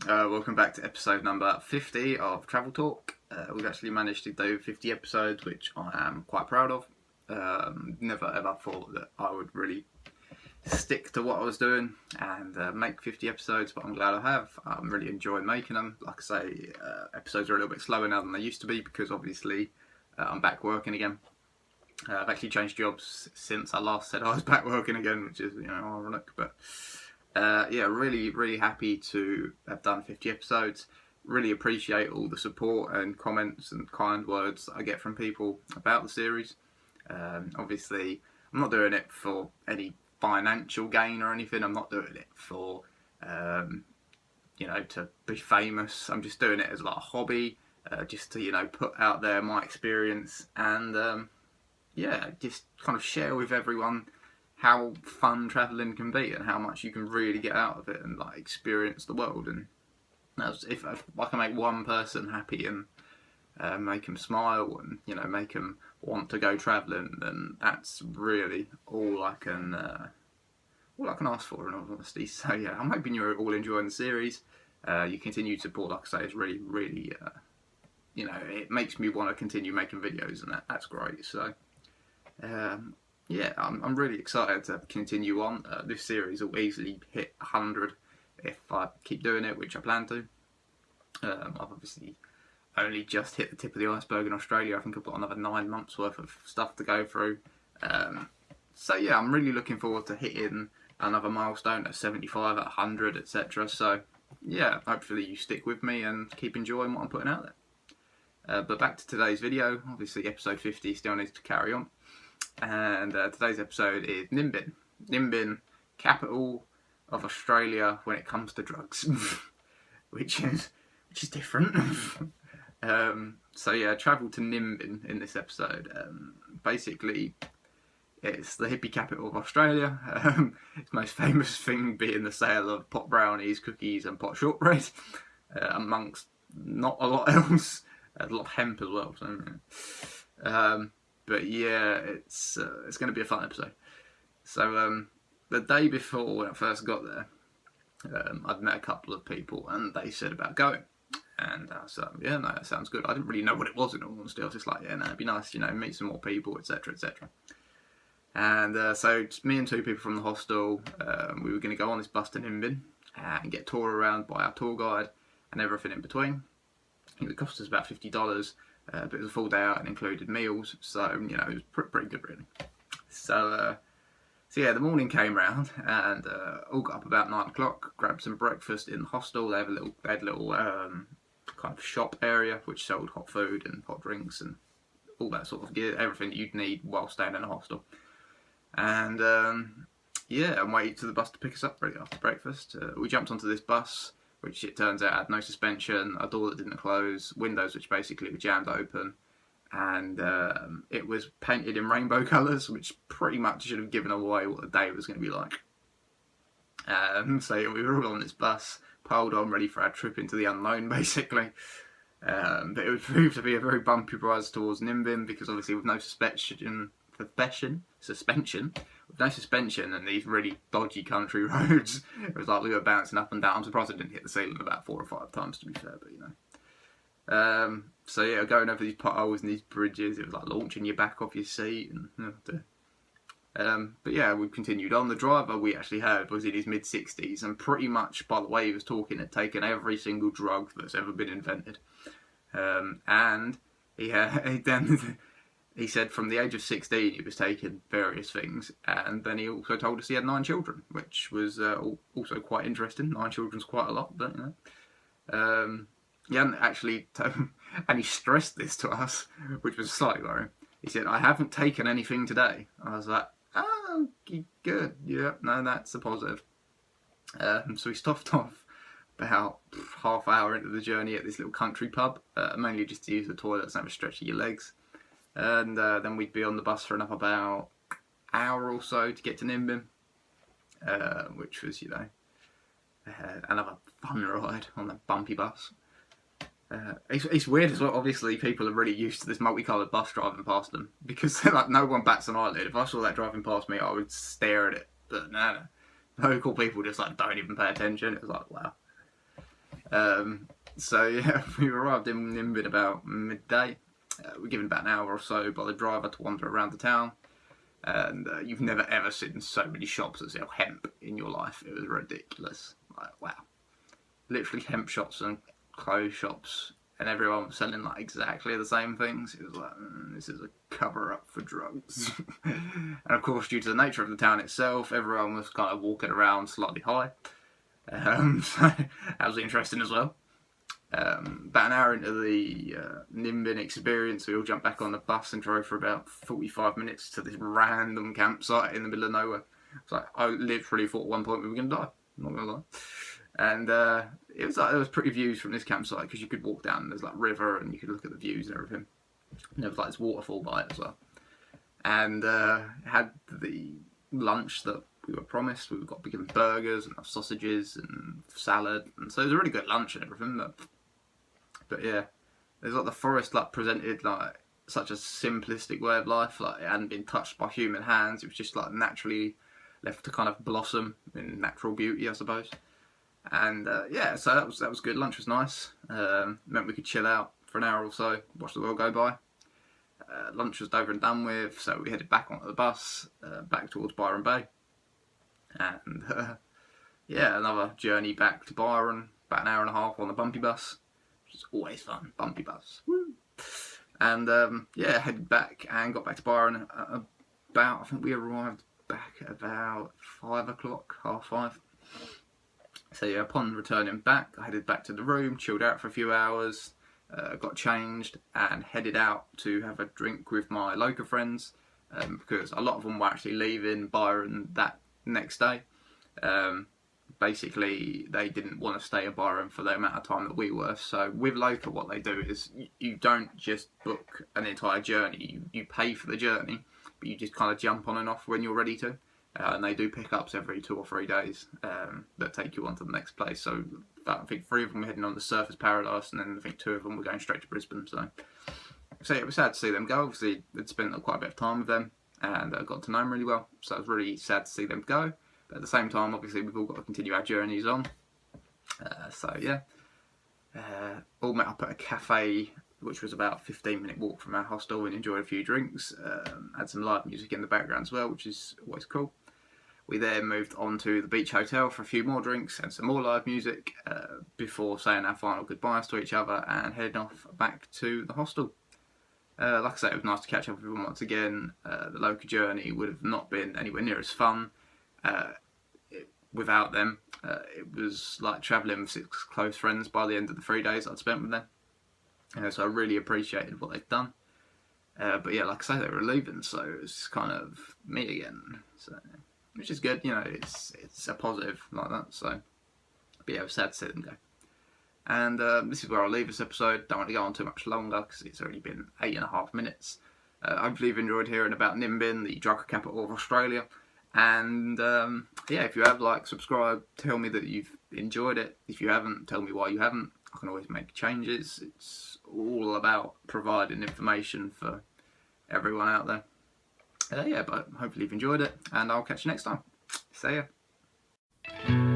Welcome back to episode number 50 of Travel Talk. We've actually managed to do 50 episodes, which I am quite proud of. Never ever thought that I would really stick to what I was doing and make 50 episodes, but I'm glad I have. I'm really enjoying making them. Like I say, episodes are a little bit slower now than they used to be because obviously I'm back working again. I've actually changed jobs since I last said I was back working again, which is, ironic, but really happy to have done 50 episodes. Really appreciate all the support and comments and kind words that I get from people about the series. Obviously, I'm not doing it for any financial gain or anything. I'm not doing it for, to be famous. I'm just doing it as like a hobby, just to, put out there my experience and, just kind of share with everyone how fun travelling can be and how much you can really get out of it and like experience the world. And if I can make one person happy and make them smile and make them want to go travelling, then that's really all I can ask for, in all honesty. So yeah, I'm hoping you're all enjoying the series. You continue to support, like I say, is really it makes me want to continue making videos, and that's great. So I'm really excited to continue on. This series will easily hit 100 if I keep doing it, which I plan to. I've obviously only just hit the tip of the iceberg in Australia. I think I've got another 9 months worth of stuff to go through. I'm really looking forward to hitting another milestone at 75, at 100, etc. So yeah, hopefully you stick with me and keep enjoying what I'm putting out there. But back to today's video. Obviously episode 50 still needs to carry on. And today's episode is Nimbin. Nimbin, capital of Australia when it comes to drugs, which is different. Travel to Nimbin in this episode. Basically, it's the hippie capital of Australia. Its most famous thing being the sale of pot brownies, cookies, and pot shortbread, amongst not a lot else. A lot of hemp as well. So, but yeah, it's going to be a fun episode. So the day before when I first got there, I'd met a couple of people and they said about going. And so yeah, no, that sounds good. I didn't really know what it was in all honesty. I was just like, yeah, no, it'd be nice, meet some more people, etc, etc. And so it's me and two people from the hostel. We were going to go on this bus to Nimbin and get toured around by our tour guide and everything in between. It cost us about $50. But it was a full day out and included meals, so it was pretty good really. So the morning came round and all got up about 9 o'clock, grabbed some breakfast in the hostel. They had a little kind of shop area which sold hot food and hot drinks and all that sort of gear, everything that you'd need while staying in a hostel. And and waited to the bus to pick us up really after breakfast. We jumped onto this bus, which it turns out had no suspension, a door that didn't close, windows which basically were jammed open, and it was painted in rainbow colours, which pretty much should have given away what the day was going to be like. So we were all on this bus, piled on, ready for our trip into the unknown, basically. But it would prove to be a very bumpy rise towards Nimbin, because obviously with no suspension, with no suspension and these really dodgy country roads, it was like we were bouncing up and down. I'm surprised I didn't hit the ceiling about 4 or 5 times, to be fair, but going over these potholes and these bridges, it was like launching your back off your seat. And we continued on. The driver we actually had was in his mid-60s, and pretty much by the way he was talking, had taken every single drug that's ever been invented. And he said from the age of 16 he was taking various things, and then he also told us he had 9 children, which was also quite interesting. 9 children's quite a lot, but he hadn't actually and he stressed this to us, which was slightly worrying. He said, "I haven't taken anything today." I was like, "Oh, good, yeah, no, that's a positive." So we stopped off about half hour into the journey at this little country pub, mainly just to use the toilets and have a stretch of your legs. And then we'd be on the bus for another about hour or so to get to Nimbin, which was, another fun ride on that bumpy bus. It's weird as well. Obviously, people are really used to this multicoloured bus driving past them, because like no one bats an eyelid. If I saw that driving past me, I would stare at it. But no, local people just like don't even pay attention. It was like, wow. So yeah, we arrived in Nimbin about midday. We're given about an hour or so by the driver to wander around the town. And you've never ever seen so many shops that sell hemp in your life. It was ridiculous. Like, wow. Literally hemp shops and clothes shops, and everyone was selling like exactly the same things. It was like, this is a cover-up for drugs. And of course, due to the nature of the town itself, everyone was kind of walking around slightly high. So that was interesting as well. About an hour into the Nimbin experience, we all jumped back on the bus and drove for about 45 minutes to this random campsite in the middle of nowhere. It's like, I literally thought at one point we were going to die. I'm not going to lie. And it was like, there was pretty views from this campsite because you could walk down and there's like river and you could look at the views and everything. And there was like this waterfall by it as well. And had the lunch that we were promised. We got given burgers and sausages and salad, and so it was a really good lunch and everything. But yeah, there's like the forest like presented like such a simplistic way of life. Like it hadn't been touched by human hands. It was just like naturally left to kind of blossom in natural beauty, I suppose. And yeah, so that was good. Lunch was nice. Meant we could chill out for an hour or so, watch the world go by. Lunch was over and done with, so we headed back onto the bus, back towards Byron Bay. And yeah, another journey back to Byron, about an hour and a half on the bumpy bus, which is always fun, bumpy bus. Woo! And yeah, headed back and got back to Byron at about, I think we arrived back at about 5 o'clock, 5:30. So yeah, upon returning back, I headed back to the room, chilled out for a few hours, got changed and headed out to have a drink with my local friends, because a lot of them were actually leaving Byron that next day. Basically, they didn't want to stay in Byron for the amount of time that we were. So with local, what they do is you don't just book an entire journey. You pay for the journey, but you just kind of jump on and off when you're ready to. And they do pickups every 2 or 3 days that take you on to the next place. So I think 3 of them were heading on the Surfers Paradise, and then I think 2 of them were going straight to Brisbane. So yeah, it was sad to see them go. Obviously, I'd spent quite a bit of time with them and got to know them really well. So it was really sad to see them go. But at the same time, obviously, we've all got to continue our journeys on. So yeah, all met up at a cafe, which was about a 15-minute walk from our hostel, and enjoyed a few drinks. Had some live music in the background as well, which is always cool. We then moved on to the beach hotel for a few more drinks and some more live music before saying our final goodbyes to each other and heading off back to the hostel. Like I say, it was nice to catch up with everyone once again. The local journey would have not been anywhere near as fun without them. It was like travelling with 6 close friends by the end of the 3 days I'd spent with them. So I really appreciated what they've done. But yeah, like I say, they were leaving, so it's kind of me again. So, which is good, you know, it's a positive like that. So, but yeah, it was sad to see them go. And this is where I'll leave this episode. Don't want to go on too much longer because it's already been 8.5 minutes. Hopefully you've enjoyed hearing about Nimbin, the drug capital of Australia. And yeah, if you have, like, subscribe, tell me that you've enjoyed it. If you haven't, tell me why you haven't. I can always make changes. It's all about providing information for everyone out there. Yeah, but hopefully you've enjoyed it, and I'll catch you next time. See ya.